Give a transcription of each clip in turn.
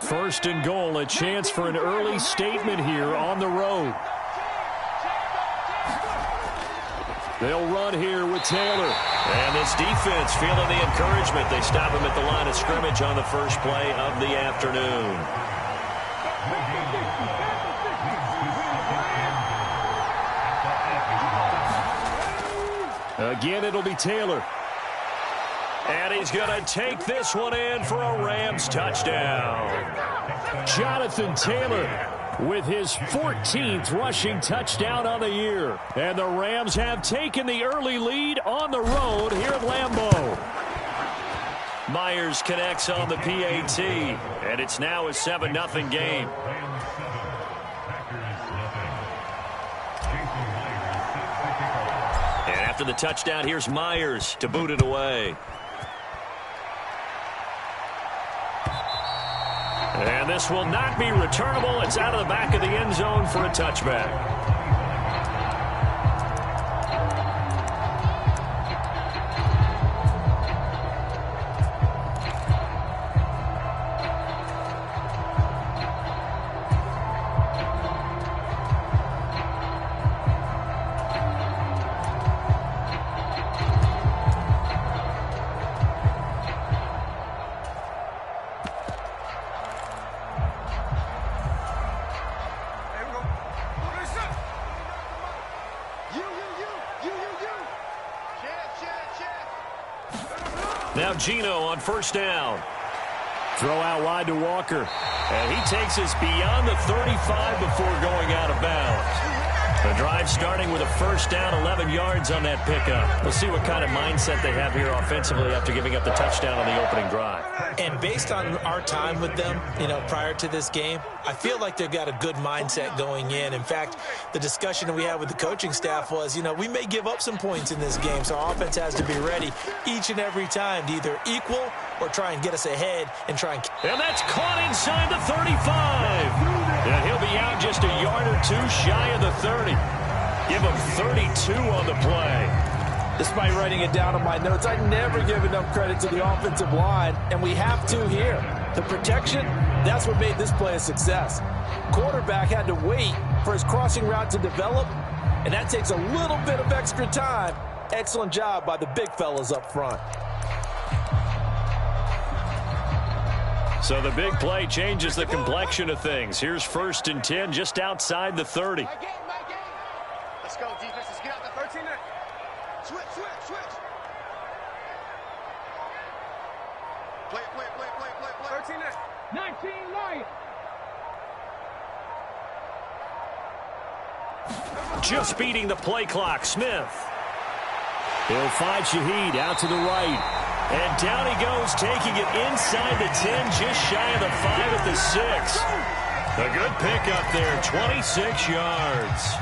First and goal, a chance for an early statement here on the road. They'll run here with Taylor. And this defense feeling the encouragement. They stop him at the line of scrimmage on the first play of the afternoon. Again, it'll be Taylor. And he's going to take this one in for a Rams touchdown. Jonathan Taylor with his 14th rushing touchdown on the year. And the Rams have taken the early lead on the road here at Lambeau. Myers connects on the PAT, and it's now a 7-0 game. And after the touchdown, here's Myers to boot it away. And this will not be returnable. It's out of the back of the end zone for a touchback. Now Gino on first down. Throw out wide to Walker. And he takes us beyond the 35 before going out of bounds. The drive starting with a first down, 11 yards on that pickup. We'll see what kind of mindset they have here offensively after giving up the touchdown on the opening drive. And based on our time with them, prior to this game, I feel like they've got a good mindset going in. In fact, the discussion that we had with the coaching staff was, we may give up some points in this game, so our offense has to be ready each and every time to either equal or try and get us ahead and try and... And that's caught inside the 35. And he'll be out just a yard or two shy of the 30. Give him 32 on the play. Despite writing it down on my notes, I never give enough credit to the offensive line, and we have to here. The protection, that's what made this play a success. Quarterback had to wait for his crossing route to develop, and that takes a little bit of extra time. Excellent job by the big fellas up front. So the big play changes the complexion of things. Here's first and 10 just outside the 30. Let's go, defense. Let's get out the 13 there. Switch. Play. 13 there. 19 line. Just beating the play clock, Smith. He'll find Shaheed out to the right. And down he goes, taking it inside the 10, just shy of the 5 at the 6. A good pickup there, 26 yards.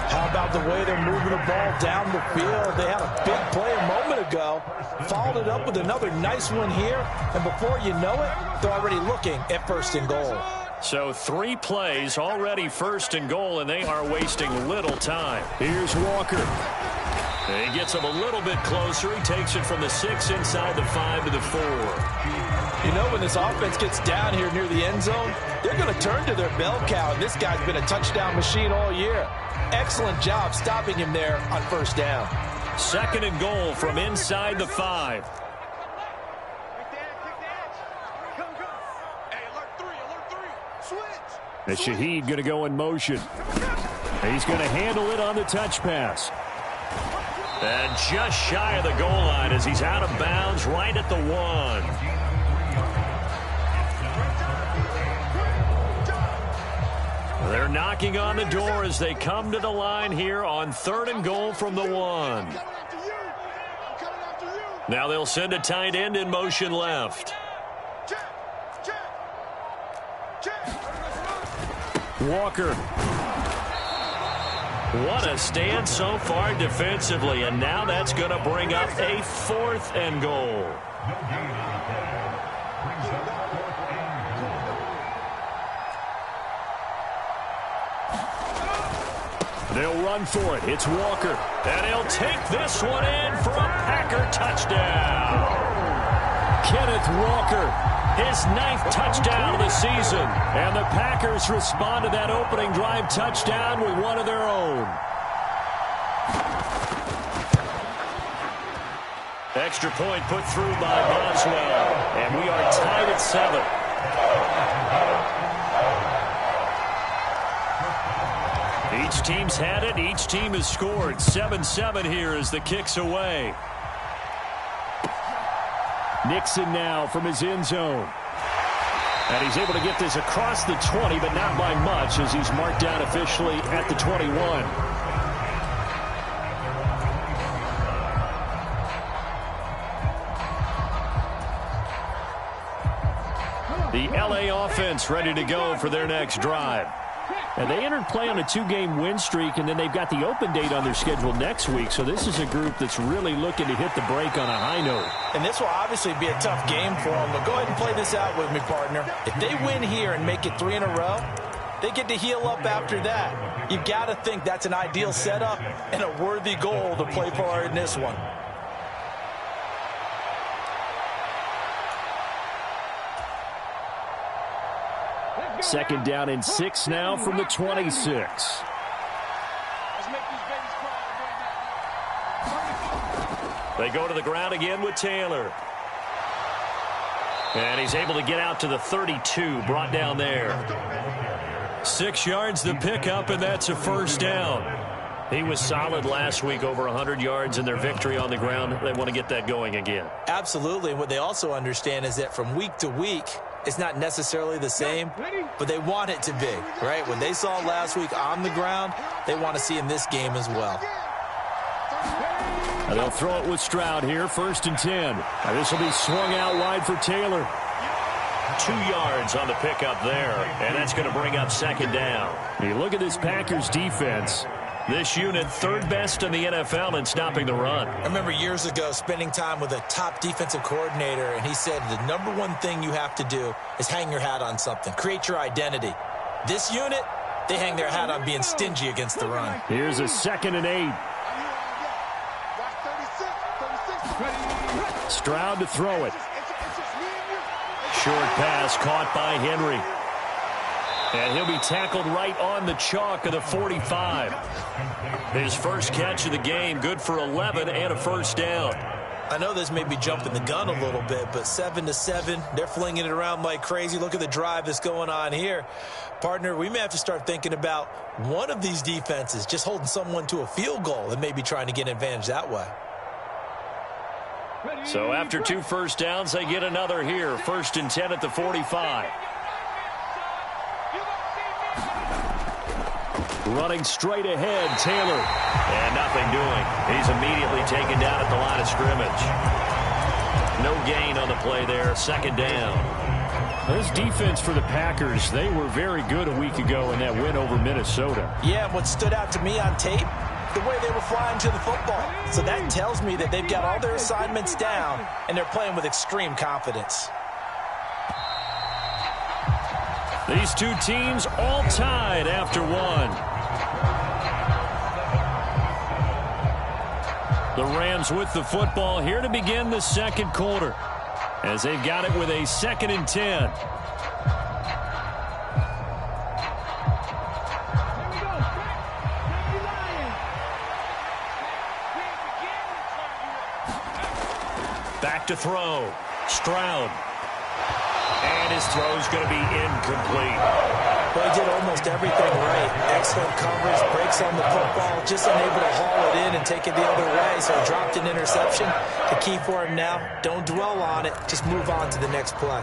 How about the way they're moving the ball down the field? They had a big play a moment ago, followed it up with another nice one here, and before you know it, they're already looking at first and goal. So 3 plays, already first and goal, and they are wasting little time. Here's Walker. He gets him a little bit closer. He takes it from the 6 inside the 5 to the 4. When this offense gets down here near the end zone, they're going to turn to their bell cow, and this guy's been a touchdown machine all year. Excellent job stopping him there on first down. Second and goal from inside the 5. And Shaheed going to go in motion. He's going to handle it on the touch pass. And just shy of the goal line as he's out of bounds right at the 1. They're knocking on the door as they come to the line here on third and goal from the 1. Now they'll send a tight end in motion left. Walker. What a stand so far defensively, and now that's going to bring up a 4th and goal. They'll run for it. It's Walker. And he'll take this one in for a Packer touchdown. Kenneth Walker his 9th touchdown of the season. And the Packers respond to that opening drive touchdown with one of their own. Extra point put through by Boswell. And we are tied at 7. Each team's had it. Each team has scored. 7-7 here as the kick's away. Nixon now from his end zone. And he's able to get this across the 20, but not by much as he's marked down officially at the 21. The LA offense ready to go for their next drive. And they entered play on a 2-game win streak, and then they've got the open date on their schedule next week. So this is a group that's really looking to hit the break on a high note. And this will obviously be a tough game for them, but go ahead and play this out with me, partner. If they win here and make it 3 in a row, they get to heal up after that. You've got to think that's an ideal setup and a worthy goal to play for in this one. Second down and 6 now from the 26. They go to the ground again with Taylor. And he's able to get out to the 32, brought down there. 6 yards the pickup, and that's a first down. He was solid last week, over 100 yards in their victory on the ground. They want to get that going again. Absolutely. And what they also understand is that from week to week, it's not necessarily the same, but they want it to be, right? What they saw last week on the ground, they want to see in this game as well. And they'll throw it with Stroud here, 1st and 10. And this will be swung out wide for Taylor. 2 yards on the pickup there, and that's going to bring up 2nd down. You look at this Packers defense. This unit, 3rd best in the NFL in stopping the run. I remember years ago spending time with a top defensive coordinator, and he said the number one thing you have to do is hang your hat on something. Create your identity. This unit, they hang their hat on being stingy against the run. Here's a 2nd and 8. Stroud to throw it. Short pass caught by Henry. And he'll be tackled right on the chalk of the 45. His first catch of the game, good for 11 and a first down. I know this may be jumping the gun a little bit, but 7-7, they're flinging it around like crazy. Look at the drive that's going on here. Partner, we may have to start thinking about one of these defenses just holding someone to a field goal and maybe trying to get an advantage that way. So after 2 first downs, they get another here. 1st and 10 at the 45. Running straight ahead, Taylor. And nothing doing. He's immediately taken down at the line of scrimmage. No gain on the play there. 2nd down. This defense for the Packers, they were very good a week ago in that win over Minnesota. Yeah, what stood out to me on tape, the way they were flying to the football. So that tells me that they've got all their assignments down, and they're playing with extreme confidence. These two teams all tied after 1. The Rams with the football here to begin the 2nd quarter, as they've got it with a 2nd and 10. Back to throw. Stroud. And his throw's going to be incomplete. Well, he did almost everything right. Excellent coverage, breaks on the football, just unable to haul it in and take it the other way, so he dropped an interception. The key for him now, don't dwell on it, just move on to the next play.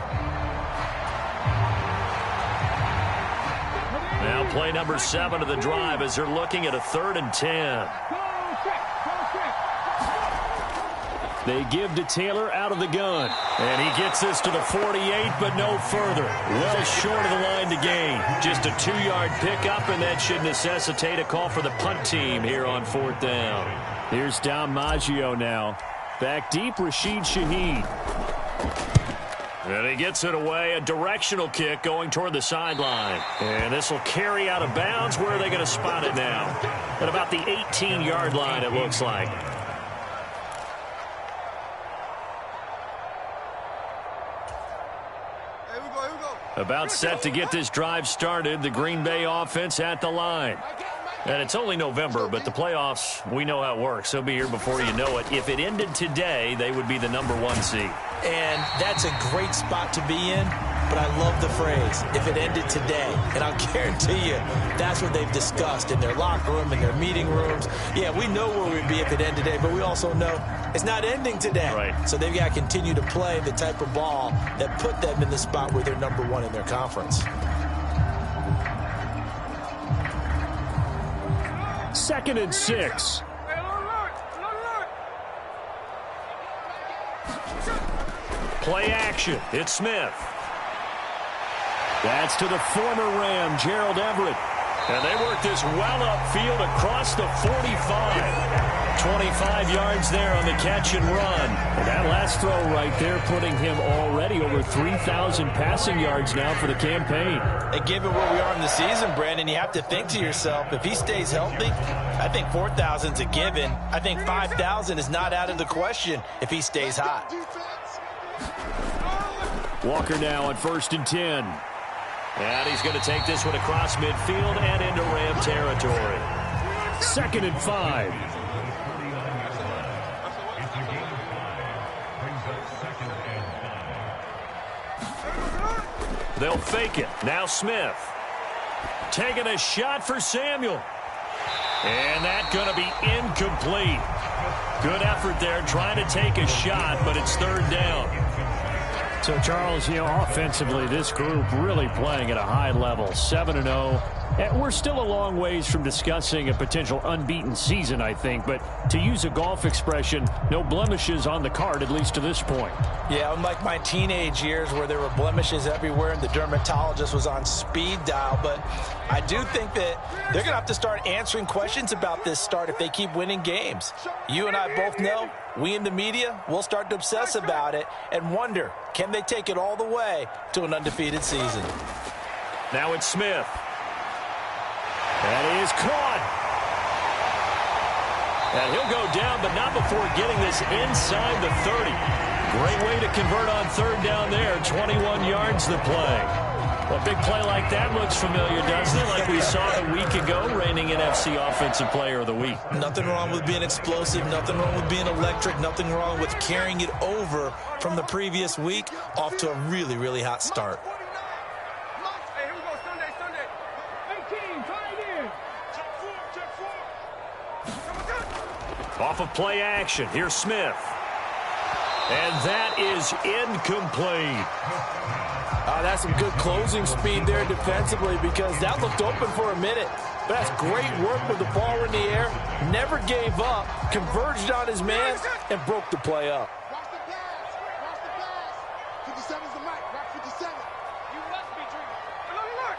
Now play number 7 of the drive as they're looking at a 3rd and 10. They give to Taylor out of the gun. And he gets this to the 48, but no further. Well short of the line to gain. Just a 2-yard pickup, and that should necessitate a call for the punt team here on 4th down. Here's Dom Maggio now. Back deep, Rashid Shaheed. And he gets it away. A directional kick going toward the sideline. And this will carry out of bounds. Where are they going to spot it now? At about the 18-yard line, it looks like. About set to get this drive started. The Green Bay offense at the line. And it's only November, but the playoffs, we know how it works. They'll be here before you know it. If it ended today, they would be the #1 seed. And that's a great spot to be in, but I love the phrase, if it ended today. And I'll guarantee you, that's what they've discussed in their locker room, in their meeting rooms. Yeah, we know where we'd be if it ended today, but we also know it's not ending today. Right. So they've got to continue to play the type of ball that put them in the spot where they're #1 in their conference. 2nd and 6. Play action. It's Smith. That's to the former Ram, Gerald Everett. And they work this well upfield across the 45. 25 yards there on the catch and run. And that last throw right there putting him already over 3,000 passing yards now for the campaign. And given where we are in the season, Brandon, you have to think to yourself, if he stays healthy, I think 4,000's a given. I think 5,000 is not out of the question if he stays hot. Walker now on 1st and 10. And he's going to take this one across midfield and into Ram territory. 2nd and 5. They'll fake it. Now Smith. Taking a shot for Samuel. And that's going to be incomplete. Good effort there trying to take a shot, but it's 3rd down. So, Charles, offensively, this group really playing at a high level, 7-0. And we're still a long ways from discussing a potential unbeaten season, I think. But to use a golf expression, no blemishes on the card, at least to this point. Yeah, unlike my teenage years where there were blemishes everywhere and the dermatologist was on speed dial. But I do think that they're going to have to start answering questions about this start if they keep winning games. You and I both know, we in the media, will start to obsess about it and wonder, can they take it all the way to an undefeated season? Now it's Smith. That is caught. And he'll go down, but not before getting this inside the 30. Great way to convert on 3rd down there. 21 yards the play. A big play like that looks familiar, doesn't it? Like we saw a week ago, reigning NFC Offensive Player of the Week. Nothing wrong with being explosive. Nothing wrong with being electric. Nothing wrong with carrying it over from the previous week off to a really, really hot start. Off of play action, here's Smith. And that is incomplete. That's some good closing speed there defensively because that looked open for a minute. But that's great work with the ball in the air. Never gave up, converged on his man, and broke the play up. Watch the pass. Watch the pass. 57's the mic. Rock 57. You must be dreaming. Look,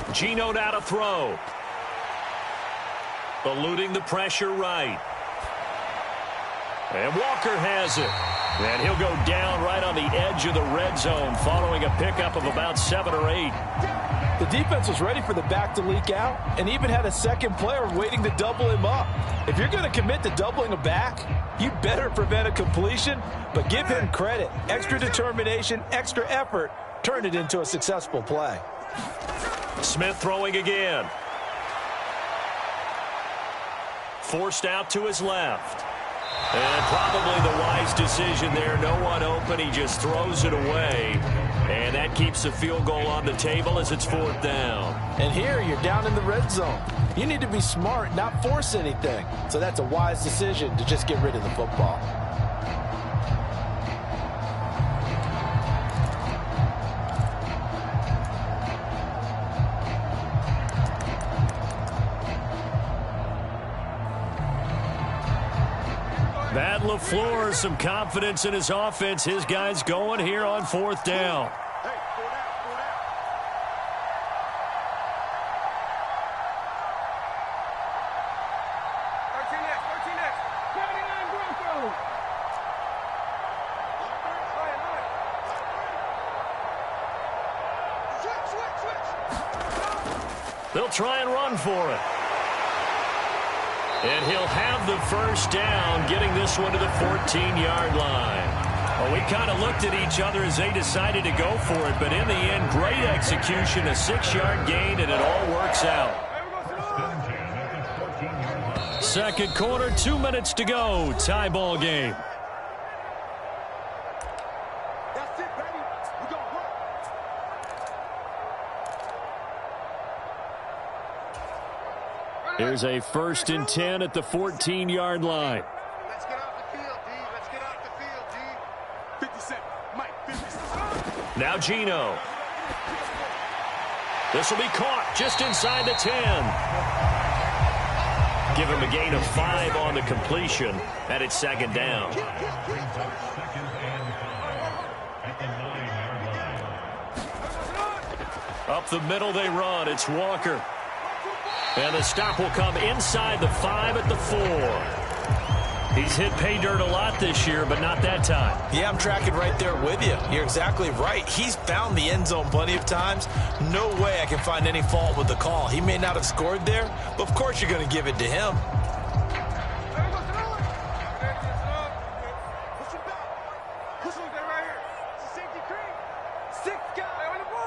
26. Geno now to throw. Eluding the pressure right. And Walker has it. And he'll go down right on the edge of the red zone following a pickup of about 7 or 8. The defense was ready for the back to leak out and even had a second player waiting to double him up. If you're going to commit to doubling a back, you better prevent a completion, but give him credit. Extra determination, extra effort, turned it into a successful play. Smith throwing again. Forced out to his left. And probably the wise decision there. No one open. He just throws it away. And that keeps the field goal on the table as it's 4th down. And here you're down in the red zone. You need to be smart, not force anything. So that's a wise decision to just get rid of the football. Matt LaFleur, some confidence in his offense. His guys going here on 4th down. Hey, 4 down, 4 down. 13X. 79 Broncos. Switch. They'll try and run for it. And he'll have the 1st down, getting this one to the 14-yard line. Well, we kind of looked at each other as they decided to go for it, but in the end, great execution, a 6-yard gain, and it all works out. Second quarter, 2 minutes to go. Tie ball game. That's it, baby. We gonna work. Here's a 1st and 10 at the 14-yard line. Let's get off the field, D. Let's get off the field, D. 57. Mike, 57. Now Gino. This will be caught just inside the 10. Give him a gain of 5 on the completion, and it's 2nd down. Up the middle they run. It's Walker. And the stop will come inside the 5 at the 4. He's hit pay dirt a lot this year, but not that time. Yeah, I'm tracking right there with you. You're exactly right. He's found the end zone plenty of times. No way I can find any fault with the call. He may not have scored there, but of course you're going to give it to him.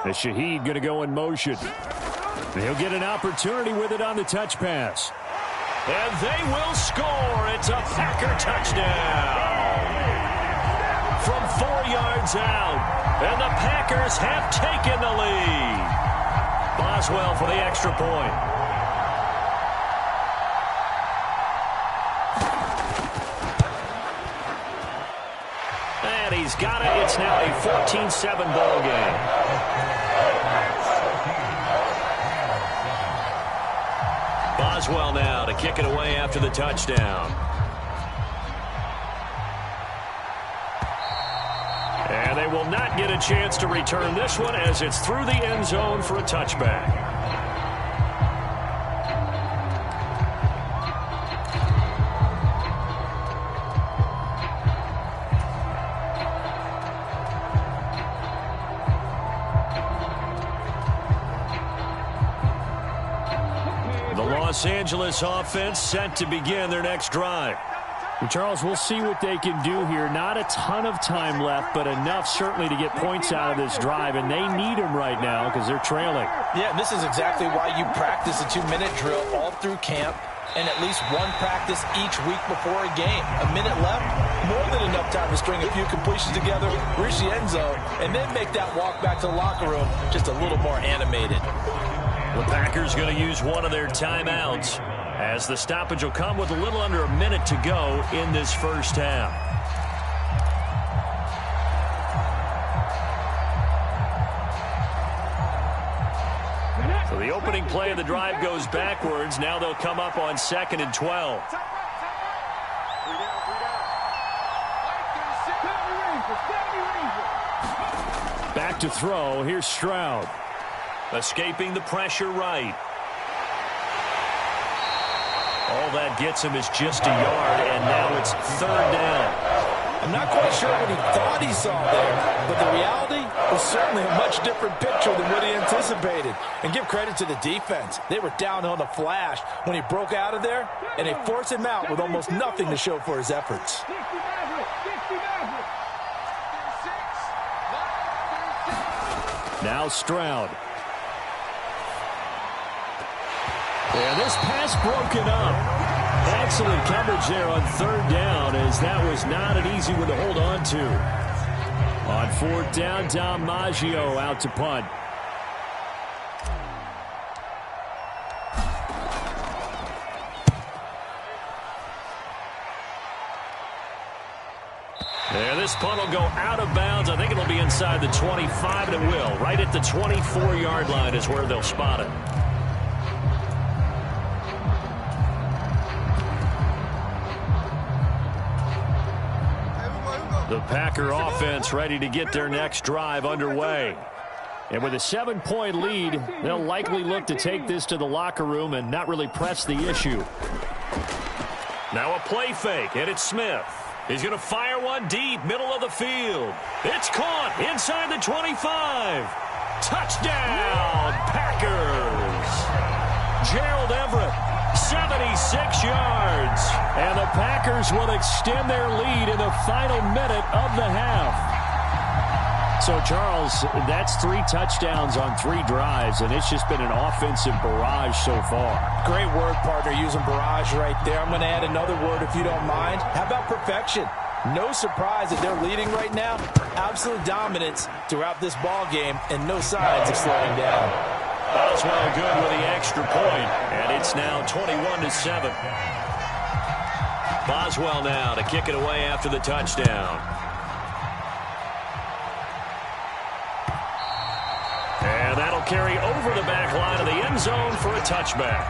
And Shaheed going to go in motion. He'll get an opportunity with it on the touch pass. And they will score. It's a Packer touchdown. From 4 yards out. And the Packers have taken the lead. Boswell for the extra point. And he's got it. It's now a 14-7 ball game. Boswell now to kick it away after the touchdown. And they will not get a chance to return this one as it's through the end zone for a touchback. Los Angeles offense set to begin their next drive. Well, Charles, we'll see what they can do here. Not a ton of time left, but enough certainly to get points out of this drive, and they need them right now because they're trailing. Yeah, and this is exactly why you practice a 2-minute drill all through camp and at least one practice each week before a game. A minute left, more than enough time to string a few completions together, reach the end zone, and then make that walk back to the locker room just a little more animated. The Packers going to use one of their timeouts as the stoppage will come with a little under a minute to go in this first half. So the opening play of the drive goes backwards. Now they'll come up on 2nd and 12. Back to throw. Here's Stroud. Escaping the pressure right. All that gets him is just a yard, and now it's 3rd down. I'm not quite sure what he thought he saw there, but the reality was certainly a much different picture than what he anticipated. And give credit to the defense. They were down on the flash when he broke out of there, and they forced him out with almost nothing to show for his efforts. Now Stroud. And this pass broken up. Excellent coverage there on 3rd down, as that was not an easy one to hold on to. On 4th down, Dom Maggio out to punt. There, this punt will go out of bounds. I think it'll be inside the 25, and it will. Right at the 24-yard line is where they'll spot it. The Packer offense ready to get their next drive underway. And with a 7-point lead, they'll likely look to take this to the locker room and not really press the issue. Now a play fake, and it's Smith. He's going to fire one deep, middle of the field. It's caught inside the 25. Touchdown, Packers. Gerald Everett 76 yards. And the Packers will extend their lead in the final minute of the half. So, Charles, that's 3 touchdowns on 3 drives, and it's just been an offensive barrage so far. Great word, partner, using barrage right there. I'm going to add another word if you don't mind. How about perfection? No surprise that they're leading right now. Absolute dominance throughout this ball game, and no signs of slowing down. Boswell good with the extra point, and it's now 21-7. Boswell now to kick it away after the touchdown. And that'll carry over the back line of the end zone for a touchback.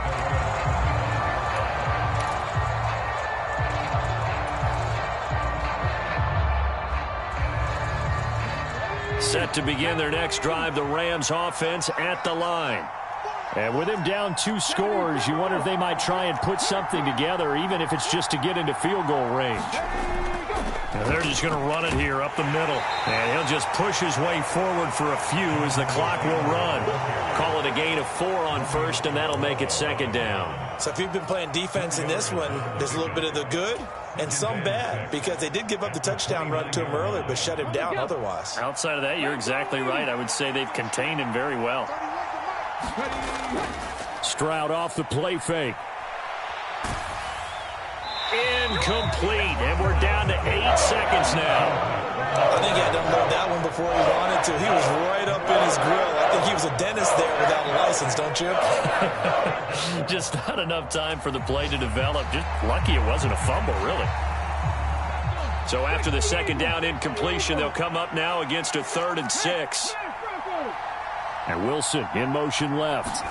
Set to begin their next drive, the Rams offense at the line. And with him down 2 scores, you wonder if they might try and put something together, even if it's just to get into field goal range. Now they're just going to run it here up the middle. And he'll just push his way forward for a few as the clock will run. Call it a gain of 4 on first, and that'll make it 2nd down. So if you've been playing defense in this one, there's a little bit of the good and some bad, because they did give up the touchdown run to him earlier, but shut him down otherwise. Outside of that, you're exactly right. I would say they've contained him very well. Stroud off the play fake. Incomplete, and we're down to 8 seconds now. I think he had to unload that one before he wanted to. He was right up in his grill. I think he was a dentist there without a license, don't you? Just not enough time for the play to develop. Just lucky it wasn't a fumble, really. So after the 2nd down incompletion, they'll come up now against a 3rd and 6. And Wilson in motion left.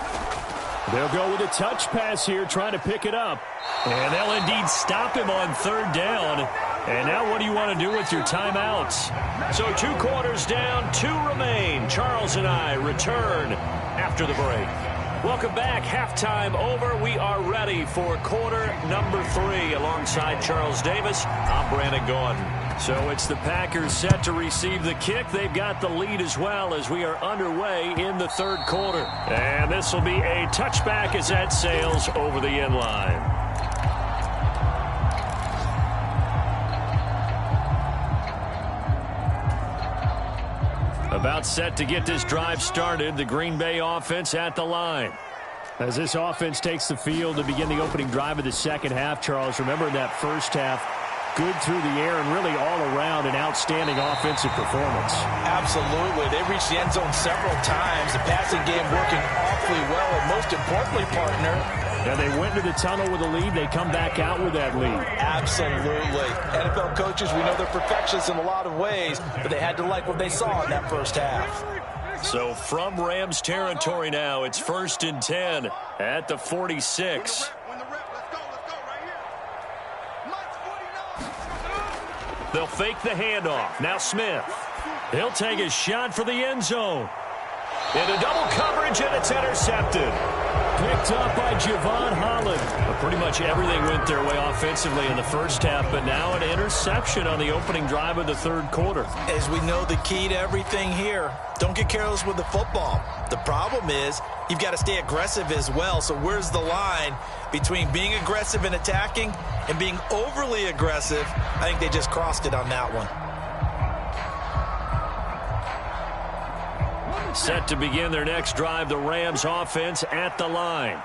They'll go with a touch pass here, trying to pick it up. And they'll indeed stop him on 3rd down. And now what do you want to do with your timeouts? So 2 quarters down, 2 remain. Charles and I return after the break. Welcome back. Halftime over. We are ready for quarter number 3. Alongside Charles Davis, I'm Brandon Gordon. So it's the Packers set to receive the kick. They've got the lead as well as we are underway in the 3rd quarter. And this will be a touchback as that sails over the end line. About set to get this drive started, the Green Bay offense at the line. As this offense takes the field to begin the opening drive of the 2nd half, Charles, remember in that 1st half, good through the air and really all around an outstanding offensive performance. Absolutely. They reached the end zone several times. The passing game working awfully well, and most importantly, partner, and they went to the tunnel with a lead. They come back out with that lead. Absolutely. NFL coaches, we know they're perfectionists in a lot of ways, but they had to like what they saw in that 1st half. So from Rams territory now, it's 1st and 10 at the 46. They'll fake the handoff. Now Smith. He'll take a shot for the end zone. Into double coverage, and it's intercepted. Picked up by Javon Holland. Pretty much everything went their way offensively in the 1st half, but now an interception on the opening drive of the 3rd quarter. As we know, the key to everything here, don't get careless with the football. The problem is you've got to stay aggressive as well. So where's the line between being aggressive and attacking and being overly aggressive? I think they just crossed it on that one. Set to begin their next drive, the Rams offense at the line.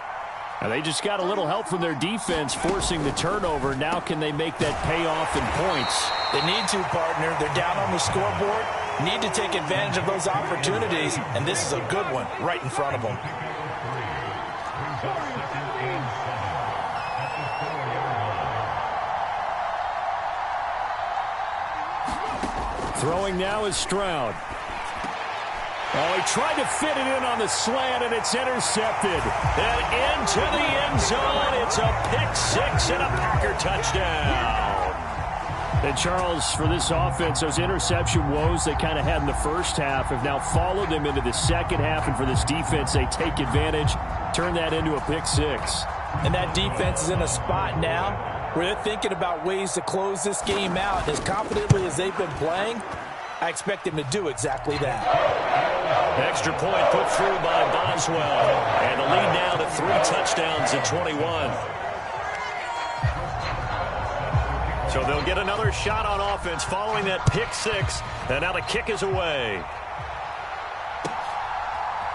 Now they just got a little help from their defense forcing the turnover. Now can they make that pay off in points? They need to, partner. They're down on the scoreboard. Need to take advantage of those opportunities, and this is a good one right in front of them. Throwing now is Stroud. Oh, he tried to fit it in on the slant, and it's intercepted. And into the end zone. It's a pick-6 and a Packer touchdown. And, Charles, for this offense, those interception woes they kind of had in the 1st half have now followed them into the 2nd half. And for this defense, they take advantage, turn that into a pick-6. And that defense is in a spot now where they're thinking about ways to close this game out. As confidently as they've been playing, I expect them to do exactly that. Extra point put through by Boswell. And the lead now to 3 touchdowns at 21. So they'll get another shot on offense following that pick 6. And now the kick is away.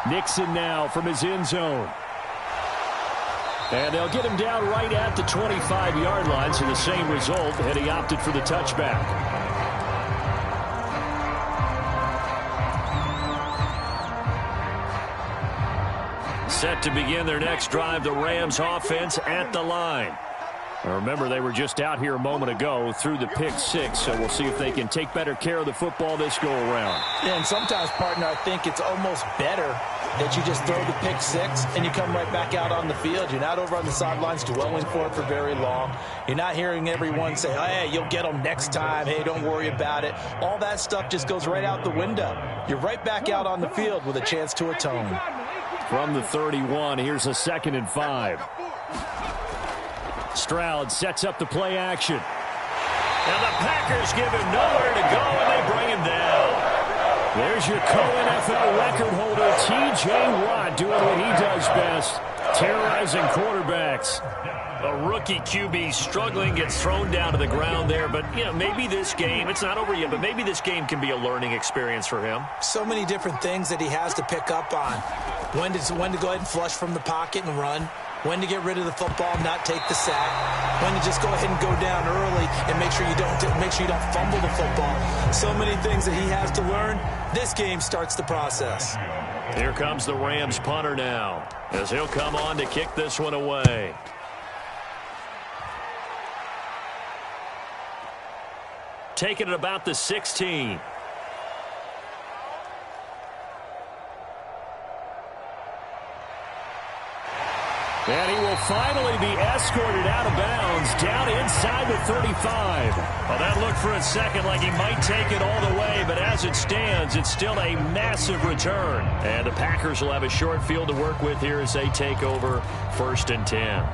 Nixon now from his end zone. And they'll get him down right at the 25-yard line, so the same result, and he opted for the touchback. Set to begin their next drive, the Rams offense at the line. Now remember, they were just out here a moment ago through the pick 6, so we'll see if they can take better care of the football this go-around. Yeah, and sometimes, partner, I think it's almost better that you just throw the pick 6 and you come right back out on the field. You're not over on the sidelines dwelling for it for very long. You're not hearing everyone say, hey, you'll get them next time. Hey, don't worry about it. All that stuff just goes right out the window. You're right back out on the field with a chance to atone. From the 31, here's a 2nd and 5. Stroud sets up the play action. And the Packers give him nowhere to go, and they bring him down. There's your co-NFL record holder, T.J. Watt, doing what he does best, terrorizing quarterbacks. A rookie QB struggling, gets thrown down to the ground there. But, you know, maybe this game, it's not over yet, but maybe this game can be a learning experience for him. So many different things that he has to pick up on. When to go ahead and flush from the pocket and run. When to get rid of the football and not take the sack. When to just go ahead and go down early and make sure you don't fumble the football. So many things that he has to learn. This game starts the process. Here comes the Rams punter now, as he'll come on to kick this one away. Taking it about the 16. And he will finally be escorted out of bounds down inside the 35. Well, that looked for a second like he might take it all the way, but as it stands, it's still a massive return. And the Packers will have a short field to work with here as they take over 1st and 10.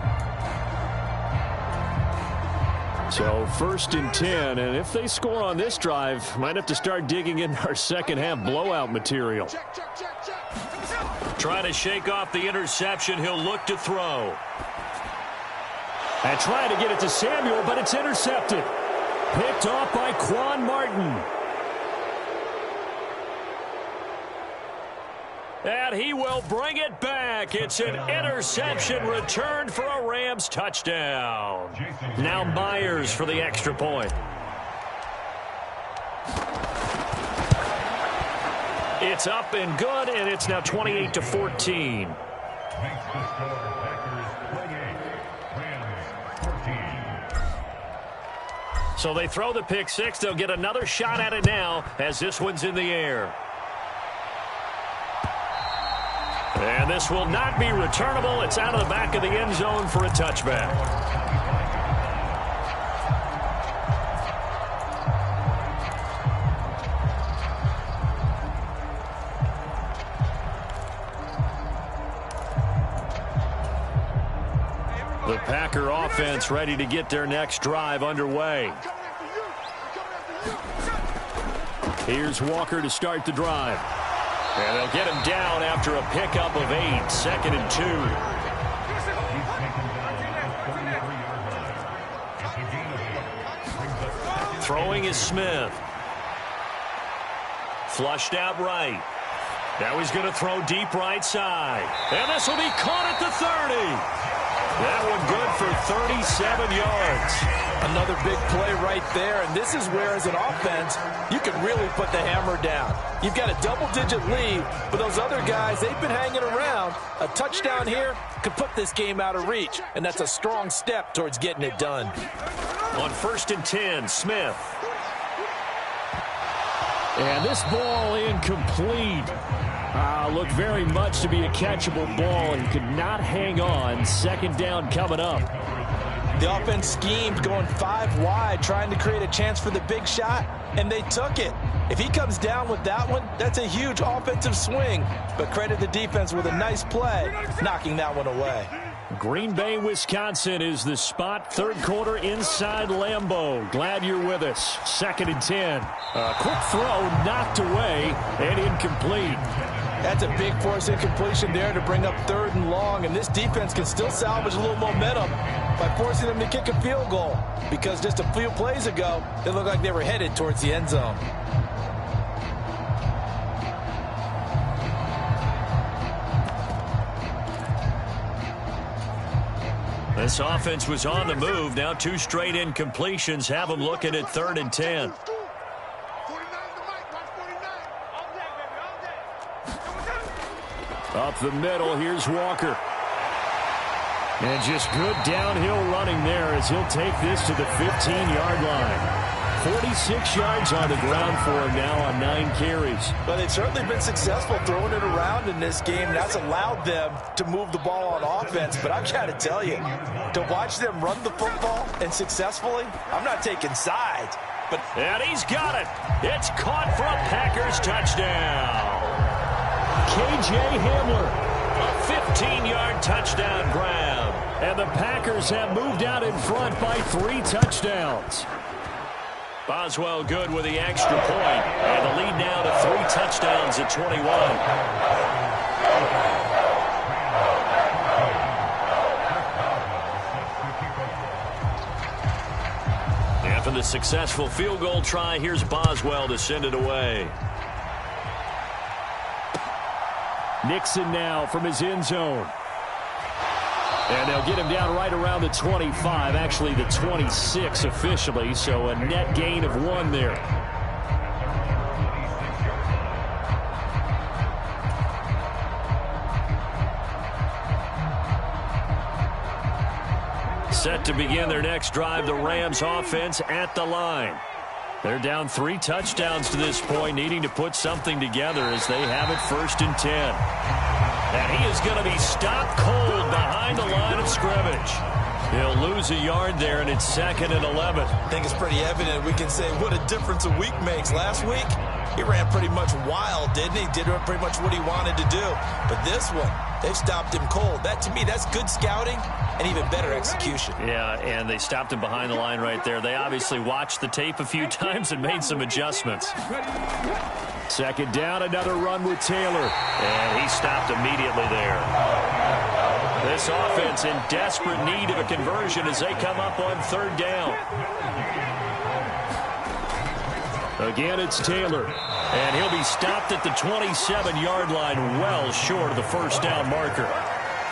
So 1st and 10, and if they score on this drive, might have to start digging in our second half blowout material. Trying to shake off the interception, he'll look to throw. And trying to get it to Samuel, but it's intercepted. Picked off by Quan Martin. And he will bring it back. It's an interception returned for a Rams touchdown. Now Myers for the extra point. It's up and good, and it's now 28-14. So they throw the pick 6. They'll get another shot at it now as this one's in the air. And this will not be returnable. It's out of the back of the end zone for a touchback. The Packer offense ready to get their next drive underway. Here's Walker to start the drive. And they'll get him down after a pickup of 8, 2nd and 2. Throwing is Smith. Flushed out right. Now he's going to throw deep right side. And this will be caught at the 30. That one good for 37 yards. Another big play right there, and this is where, as an offense, you can really put the hammer down. You've got a double-digit lead, but those other guys, they've been hanging around. A touchdown here could put this game out of reach, and that's a strong step towards getting it done. On 1st and 10, Smith. And this ball incomplete. Looked very much to be a catchable ball and could not hang on. 2nd down coming up. The offense schemed going 5 wide, trying to create a chance for the big shot, and they took it. If he comes down with that one, that's a huge offensive swing. But credit the defense with a nice play, knocking that one away. Green Bay, Wisconsin is the spot. Third quarter inside Lambeau. Glad you're with us. 2nd and 10. A quick throw knocked away and incomplete. That's a big force incompletion there to bring up 3rd and long, and this defense can still salvage a little momentum by forcing them to kick a field goal, because just a few plays ago, it looked like they were headed towards the end zone. This offense was on the move. Now 2 straight incompletions have them looking at 3rd and 10. Up the middle, here's Walker. And just good downhill running there as he'll take this to the 15-yard line. 46 yards on the ground for him now on 9 carries. Well, they've certainly been successful throwing it around in this game. That's allowed them to move the ball on offense. But I've got to tell you, to watch them run the football and successfully, I'm not taking sides. And he's got it. It's caught for a Packers touchdown. K.J. Hamler, a 15-yard touchdown grab. And the Packers have moved out in front by 3 touchdowns. Boswell good with the extra point. And the lead now to 3 touchdowns at 21. After the successful field goal try, here's Boswell to send it away. Nixon now from his end zone. And they'll get him down right around the 25, actually the 26 officially, so a net gain of 1 there. Set to begin their next drive, the Rams offense at the line. They're down 3 touchdowns to this point, needing to put something together as they have it 1st and 10. And he is going to be stopped cold behind the line of scrimmage. He'll lose a yard there, and it's 2nd and 11. I think it's pretty evident. We can say what a difference a week makes. Last week, he ran pretty much wild, didn't he? Did pretty much what he wanted to do. But this one, they've stopped him cold. That, to me, that's good scouting and even better execution. Yeah, and they stopped him behind the line right there. They obviously watched the tape a few times and made some adjustments. 2nd down, another run with Taylor. And he stopped immediately there. This offense in desperate need of a conversion as they come up on 3rd down. Again, it's Taylor. And he'll be stopped at the 27-yard line, well short of the 1st down marker.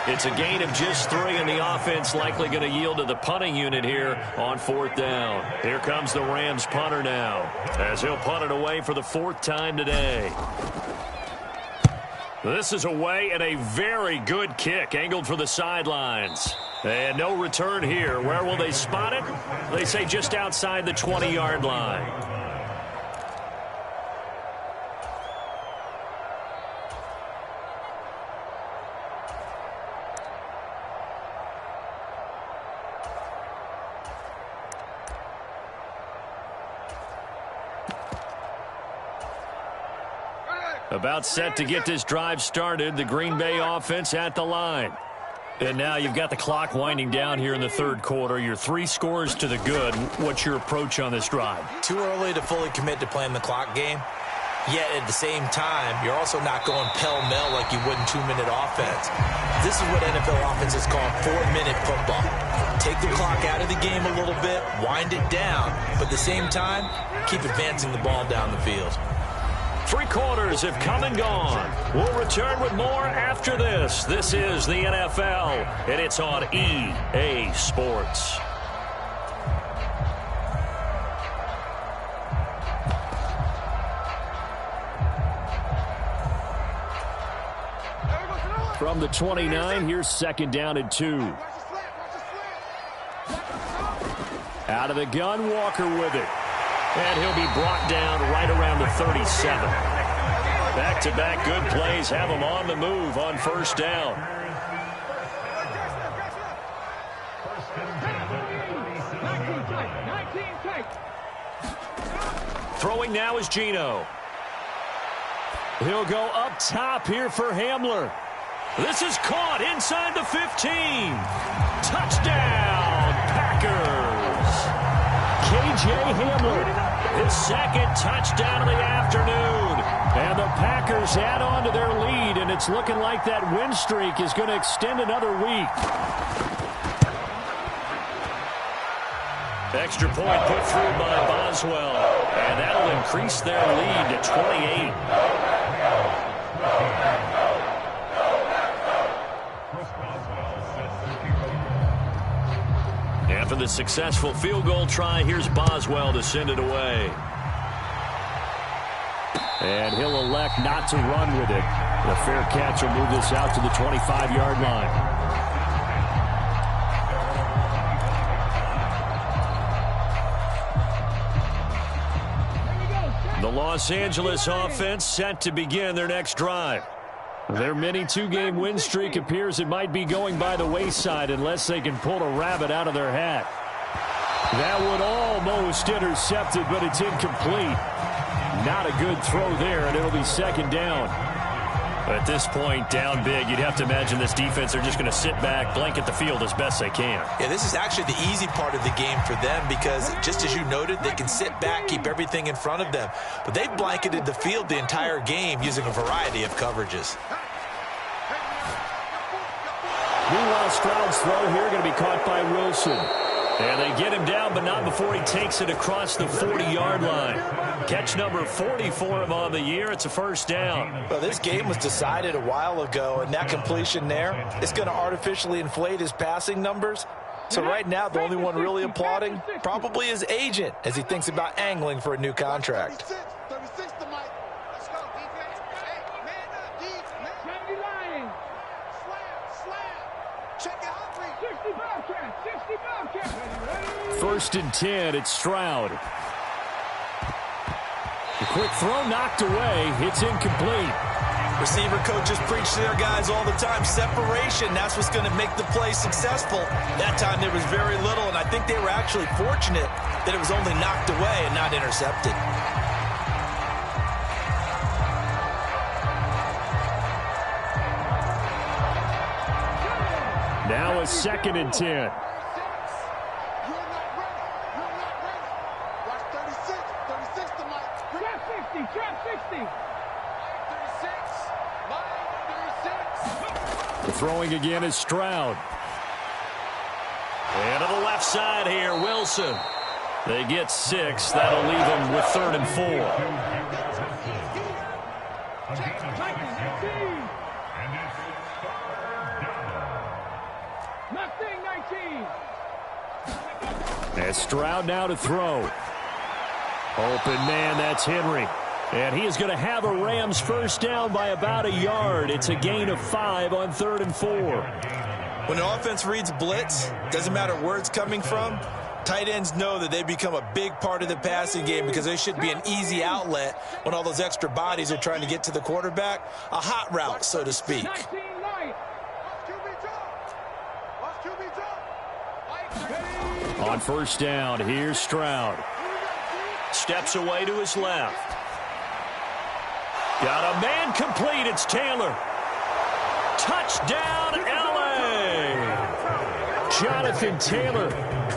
It's a gain of just 3, and the offense likely going to yield to the punting unit here on 4th down. Here comes the Rams punter now, as he'll punt it away for the 4th time today. This is away, and a very good kick angled for the sidelines. And no return here. Where will they spot it? They say just outside the 20-yard line. About set to get this drive started, the Green Bay offense at the line. And now you've got the clock winding down here in the 3rd quarter. Your 3 scores to the good. What's your approach on this drive? Too early to fully commit to playing the clock game. Yet at the same time, you're also not going pell-mell like you would in 2-minute offense. This is what NFL offenses call 4-minute football. Take the clock out of the game a little bit, wind it down, but at the same time, keep advancing the ball down the field. 3 quarters have come and gone. We'll return with more after this. This is the NFL, and it's on EA Sports. From the 29, here's 2nd down and 2. Out of the gun, Walker with it. And he'll be brought down right around the 37. Back-to-back good plays have him on the move on 1st down. Throwing now is Geno. He'll go up top here for Hamler. This is caught inside the 15. Touchdown, Packers. K.J. Hamler, his second touchdown of the afternoon. And the Packers add on to their lead, and it's looking like that win streak is going to extend another week. Extra point put through by Boswell, and that'll increase their lead to 28. After the successful field goal try, here's Boswell to send it away. And he'll elect not to run with it. The fair catch will move this out to the 25-yard line. The Los Angeles offense set to begin their next drive. Their mini two-game win streak appears it might be going by the wayside unless they can pull a rabbit out of their hat. That would almost intercept it, but it's incomplete. Not a good throw there, and it'll be second down. At this point, down big, you'd have to imagine this defense are just going to sit back, blanket the field as best they can. Yeah, this is actually the easy part of the game for them because, just as you noted, they can sit back, keep everything in front of them. But they've blanketed the field the entire game using a variety of coverages. Meanwhile, Stroud's throw here going to be caught by Wilson. And they get him down, but not before he takes it across the 40-yard line. Catch number 40 for him on the year. It's a first down. Well, this game was decided a while ago, and that completion there is going to artificially inflate his passing numbers. So right now, the only one really applauding probably his agent as he thinks about angling for a new contract. 36 to Mike. Let's go, defense. Hey, man up, deep, man. Can't be lying. Slam. Check it out, 60 Bobcats. 60 Bobcats. First and 10, it's Stroud. The quick throw knocked away. It's incomplete. Receiver coaches preach to their guys all the time. Separation, that's what's going to make the play successful. That time there was very little, and I think they were actually fortunate that it was only knocked away and not intercepted. Now a second and 10. Throwing again is Stroud. And to the left side here, Wilson. They get 6. That'll leave them with 3rd and 4. And Stroud now to throw. Open man, that's Henry. And he is going to have a Rams first down by about a yard. It's a gain of 5 on 3rd and 4. When an offense reads blitz, doesn't matter where it's coming from, tight ends know that they become a big part of the passing game because they should be an easy outlet when all those extra bodies are trying to get to the quarterback. A hot route, so to speak. On first down, here's Stroud. Steps away to his left. Got a man complete. It's Taylor. Touchdown, L.A. Jonathan Taylor.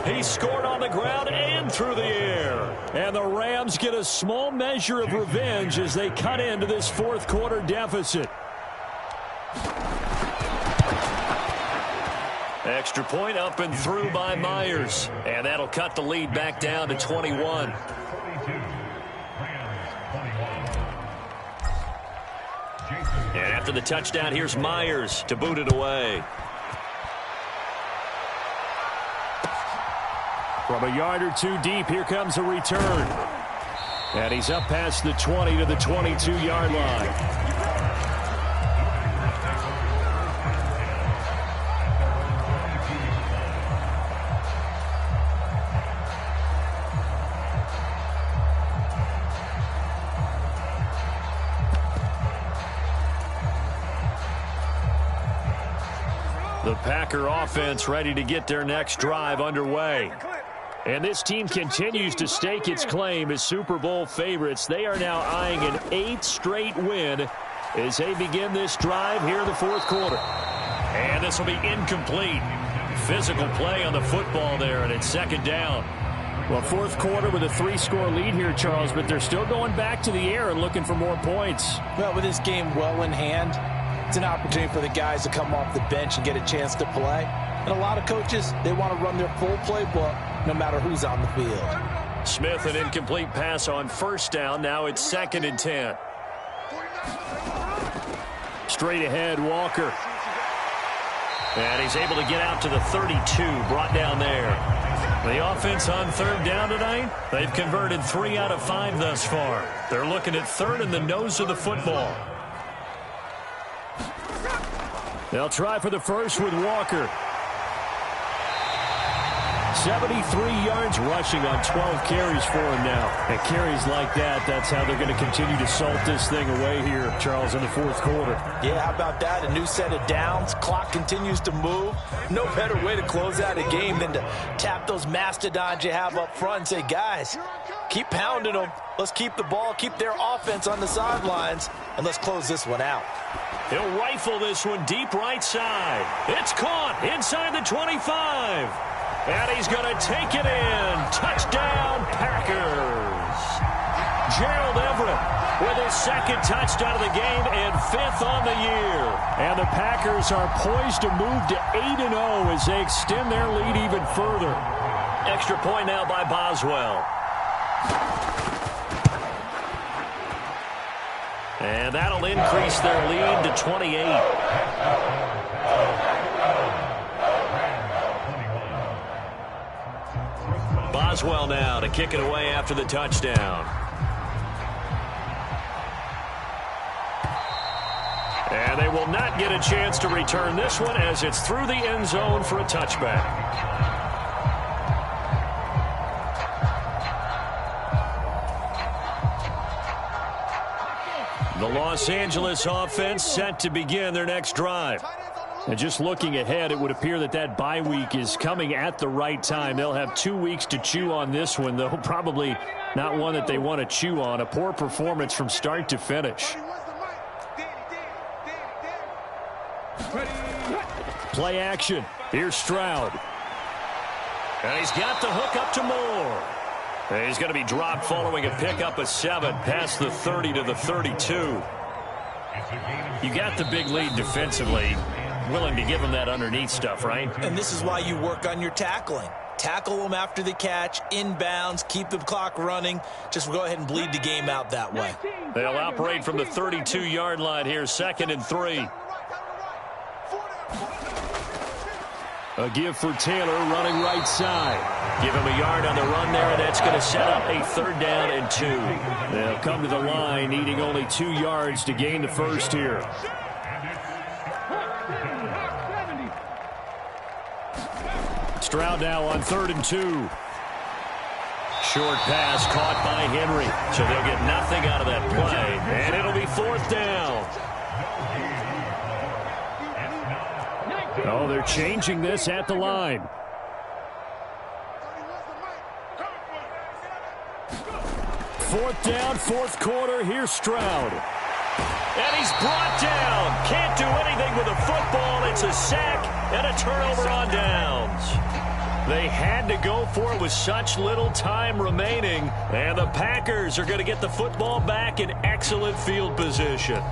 He scored on the ground and through the air. And the Rams get a small measure of revenge as they cut into this fourth quarter deficit. Extra point up and through by Myers. And that'll cut the lead back down to 21. And after the touchdown, here's Myers to boot it away. From a yard or two deep, here comes a return. And he's up past the 20 to the 22-yard line. The Packer offense ready to get their next drive underway. And this team continues to stake its claim as Super Bowl favorites. They are now eyeing an 8th straight win as they begin this drive here in the fourth quarter. And this will be incomplete. Physical play on the football there, and it's second down. Well, fourth quarter with a 3-score lead here, Charles, but they're still going back to the air and looking for more points. Well, with this game well in hand, it's an opportunity for the guys to come off the bench and get a chance to play. And a lot of coaches, they want to run their full playbook no matter who's on the field. Smith, an incomplete pass on first down. Now it's 2nd and 10. Straight ahead, Walker. And he's able to get out to the 32, brought down there. The offense on third down tonight, they've converted 3 out of 5 thus far. They're looking at third in the nose of the football. They'll try for the first with Walker. 73 yards rushing on 12 carries for him now. And carries like that, that's how they're going to continue to salt this thing away here, Charles, in the fourth quarter. Yeah, how about that? A new set of downs. Clock continues to move. No better way to close out a game than to tap those mastodons you have up front and say, guys, keep pounding them. Let's keep the ball, keep their offense on the sidelines, and let's close this one out. He'll rifle this one deep right side. It's caught inside the 25. And he's going to take it in. Touchdown, Packers. Gerald Everett with his 2nd touchdown of the game and 5th on the year. And the Packers are poised to move to 8-0 as they extend their lead even further. Extra point now by Boswell. And that'll increase their lead to 28. Boswell now to kick it away after the touchdown. And they will not get a chance to return this one as it's through the end zone for a touchback. The Los Angeles offense set to begin their next drive. And just looking ahead, it would appear that that bye week is coming at the right time. They'll have 2 weeks to chew on this one, though probably not one that they want to chew on. A poor performance from start to finish. Play action. Here's Stroud. And he's got the hook up to Moore. And he's going to be dropped following a pickup of 7 past the 30 to the 32. You got the big lead defensively. Willing to give them that underneath stuff, right? And this is why you work on your tackling. Tackle them after the catch, inbounds, keep the clock running. Just go ahead and bleed the game out that way. They'll operate from the 32-yard line here, 2nd and 3. A give for Taylor running right side. Give him a yard on the run there, and that's going to set up a 3rd down and 2. They'll come to the line, needing only 2 yards to gain the first here. Stroud now on 3rd and 2. Short pass caught by Henry. So they'll get nothing out of that play. And it'll be 4th down. Oh, they're changing this at the line. 4th down, 4th quarter. Here's Stroud. And he's brought down. Can't do anything with the football. It's a sack and a turnover on downs. They had to go for it with such little time remaining. And the Packers are going to get the football back in excellent field position.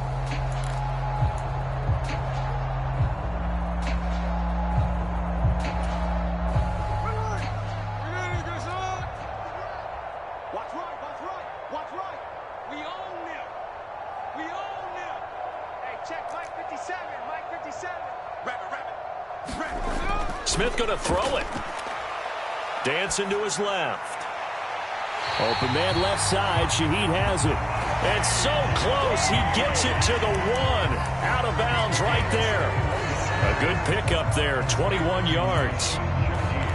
Smith going to throw it. Dancing to his left. Open man left side. Shaheed has it. And so close. He gets it to the 1. Out of bounds right there. A good pickup there. 21 yards.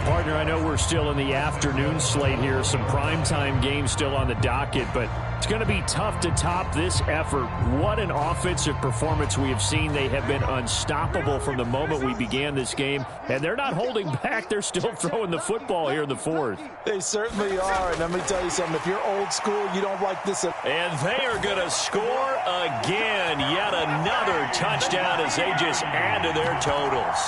Partner, I know we're still in the afternoon slate here. Some primetime games still on the docket, but it's going to be tough to top this effort. What an offensive performance we have seen. They have been unstoppable from the moment we began this game, and they're not holding back. They're still throwing the football here in the fourth. They certainly are, and let me tell you something. If you're old school, you don't like this. And they are going to score again. Yet another touchdown as they just add to their totals.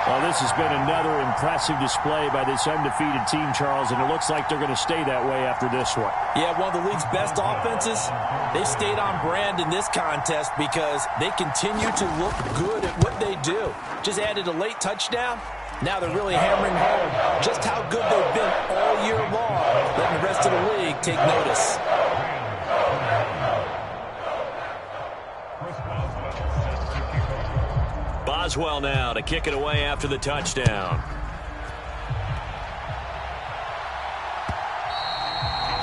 Well, this has been another impressive display by this undefeated team, Charles, and it looks like they're going to stay that way after this one. Yeah, one of the league's best offenses. They stayed on brand in this contest because they continue to look good at what they do. Just added a late touchdown. Now they're really hammering home just how good they've been all year long, letting the rest of the league take notice. Boswell now to kick it away after the touchdown.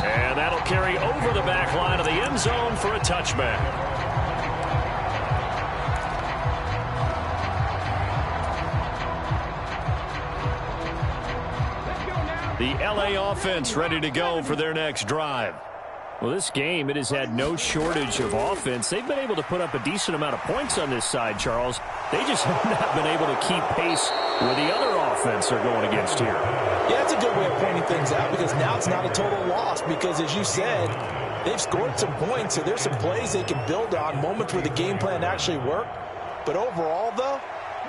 And that'll carry over the back line of the end zone for a touchback. The LA offense ready to go for their next drive. Well, this game, it has had no shortage of offense. They've been able to put up a decent amount of points on this side, Charles. They just have not been able to keep pace with the other offense they're going against here. Yeah, that's a good way of pointing things out because now it's not a total loss because, as you said, they've scored some points, so there's some plays they can build on, moments where the game plan actually worked. But overall, though,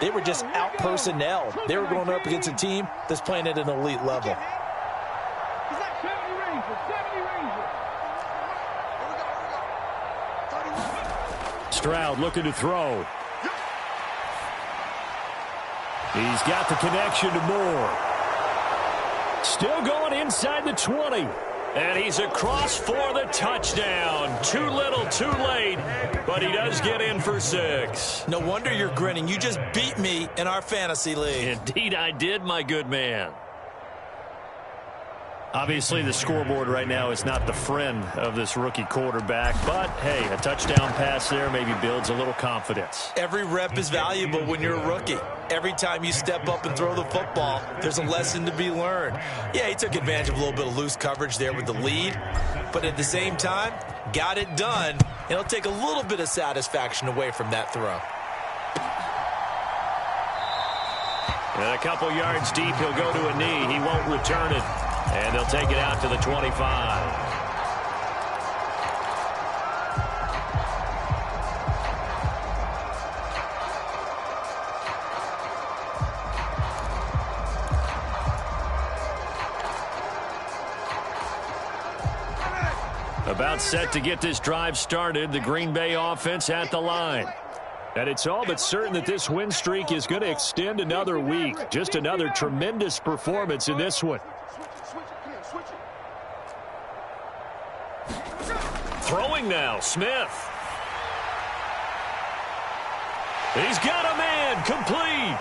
they were just out-personnelled. They were going up against a team that's playing at an elite level. Stroud looking to throw. He's got the connection to Moore. Still going inside the 20. And he's across for the touchdown. Too little, too late, but he does get in for 6. No wonder you're grinning. You just beat me in our fantasy league. Indeed I did, my good man. Obviously, the scoreboard right now is not the friend of this rookie quarterback, but, hey, a touchdown pass there maybe builds a little confidence. Every rep is valuable when you're a rookie. Every time you step up and throw the football, there's a lesson to be learned. Yeah, he took advantage of a little bit of loose coverage there with the lead, but at the same time, got it done. It'll take a little bit of satisfaction away from that throw. And a couple yards deep, he'll go to a knee. He won't return it. And they'll take it out to the 25. About set to get this drive started, the Green Bay offense at the line. And it's all but certain that this win streak is going to extend another week. Just another tremendous performance in this one. Throwing now, Smith. He's got a man, complete.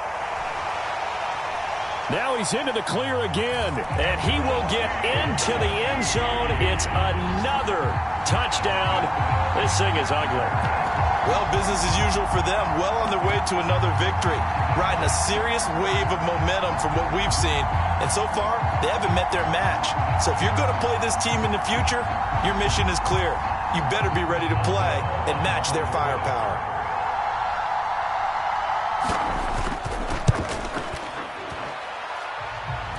Now he's into the clear again. And he will get into the end zone. It's another touchdown. This thing is ugly. Well, business as usual for them. Well on their way to another victory. Riding a serious wave of momentum from what we've seen. And so far, they haven't met their match. So if you're going to play this team in the future, your mission is clear. You better be ready to play and match their firepower.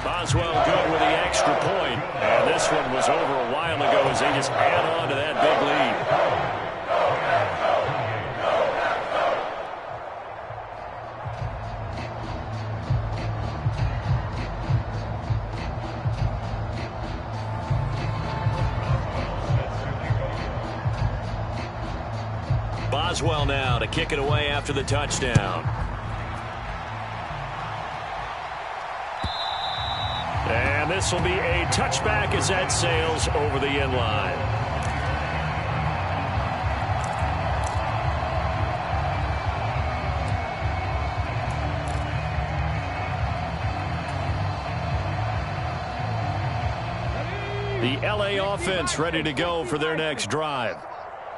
Boswell good with the extra point. And this one was over a while ago as they just add on to that big lead. Boswell now to kick it away after the touchdown. And this will be a touchback as that sails over the end line. The LA offense ready to go for their next drive.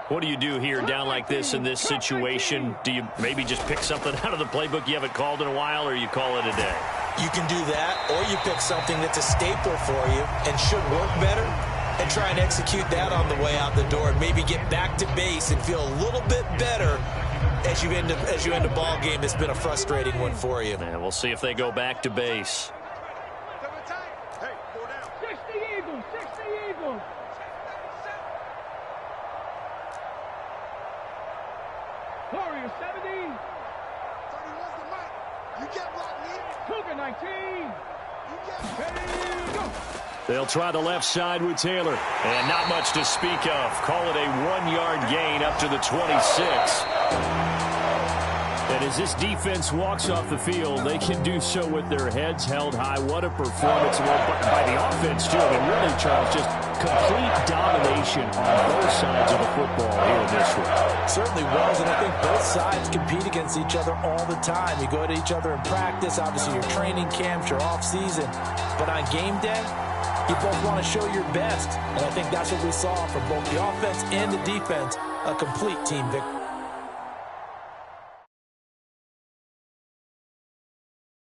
What do you do here down like this in this situation? Do you maybe just pick something out of the playbook you haven't called in a while, or you call it a day? You can do that, or you pick something that's a staple for you and should work better, and try and execute that on the way out the door, and maybe get back to base and feel a little bit better as you end a ball game that's been a frustrating one for you. And we'll see if they go back to base. Hey, 4 down. 60 Eagles, 60 Eagles. Warrior 70. 31's the mic. You get blocked, me. Cougar 19. You get Ready, go. They'll try the left side with Taylor. And not much to speak of. Call it a 1-yard gain up to the 26. And as this defense walks off the field, they can do so with their heads held high. What a performance by the offense, too. I mean, really, Charles, just complete domination on both sides of the football here in this one. Certainly was, and I think both sides compete against each other all the time. You go to each other in practice, obviously your training camps, your off-season. But on game day, you both want to show your best. And I think that's what we saw from both the offense and the defense, a complete team victory.